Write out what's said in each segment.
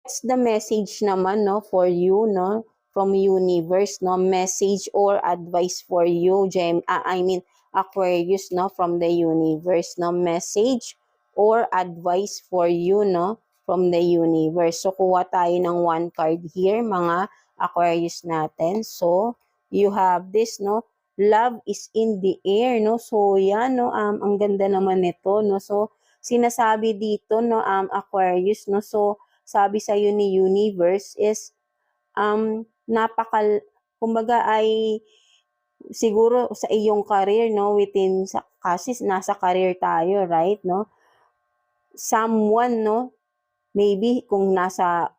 What's the message naman, no, for you, no, from universe, no, message or advice for you, I mean, Aquarius, no, from the universe, no, message or advice for you, no, from the universe. So, kuha tayo ng one card here, mga Aquarius natin. So, you have this, no, love is in the air, no. So, yan, no, ang ganda naman nito, no. So, sinasabi dito, no, Aquarius, no. So, sabi sa iyo ni universe is kumbaga ay siguro sa iyong career, no, kasi nasa career tayo, right, no, someone, no, maybe kung nasa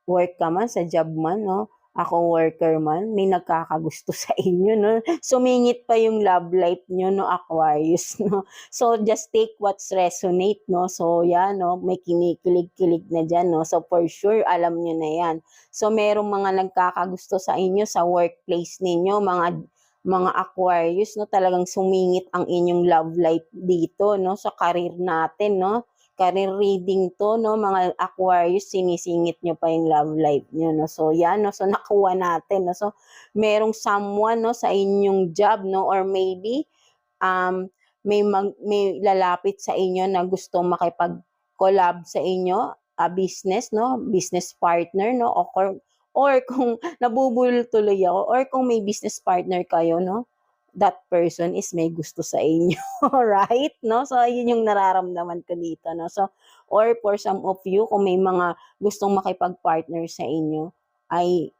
work ka man, sa job man, no, ako worker man, may nagkakagusto sa inyo, no. Sumingit pa yung love life nyo, no, Aquarius, no. So, just take what's resonate, no. So, yan, no, may kinikilig-kilig na dyan, no. So, for sure, alam nyo na yan. So, merong mga nagkakagusto sa inyo sa workplace ninyo, mga Aquarius, no, talagang sumingit ang inyong love life dito, no, sa career natin, no. Career reading to, no, mga Aquarius, sinisingit nyo pa yung love life nyo, no. So, yan, no. So, nakuha natin, no. So, merong someone, no, sa inyong job, no, or maybe, may lalapit sa inyo na gustong makipag-collab sa inyo, business, no, business partner, no, or kung nabubulol tuloy ako, or kung may business partner kayo, no, that person is may gusto sa inyo. Right? No? So, yun yung nararamdaman ko dito. No? So, or for some of you, kung may mga gustong makipag-partner sa inyo, may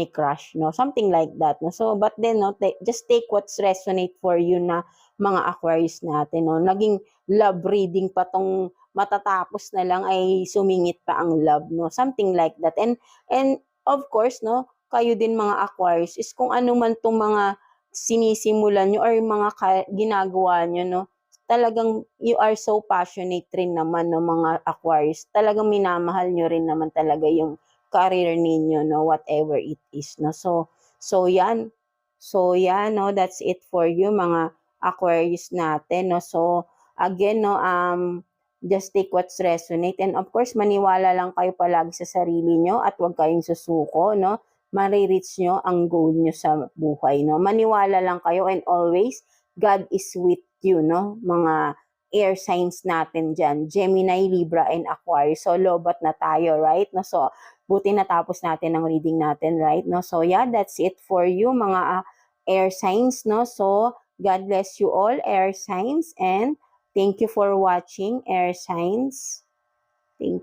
crush, no? Something like that, no? So, but then, no, just take what's resonate for you na mga Aquarius natin, no? Naging love reading pa tong matatapos na lang ay sumingit pa ang love, no? Something like that. And of course, no, kayo din mga Aquarius is kung ano man tong mga sinisimulan nyo or mga ginagawa nyo, no, talagang you are so passionate rin naman, no, mga Aquarius. Talagang minamahal nyo rin naman talaga yung career ninyo, no, whatever it is, no. So yan. So yan, no, that's it for you mga Aquarius natin, no. So again, no, just take what's resonate, and of course maniwala lang kayo palagi sa sarili nyo at huwag kayong susuko, no. Marireach nyo ang goal nyo sa buhay, no. Maniwala lang kayo, and always God is with you, no, mga air signs natin dyan, Gemini, Libra, and Aquarius. So, lobat na tayo, right? No? So, buti natapos natin ang reading natin, right? No? So, yeah, that's it for you, mga air signs, no? So, God bless you all, air signs, and thank you for watching, air signs. Thank you.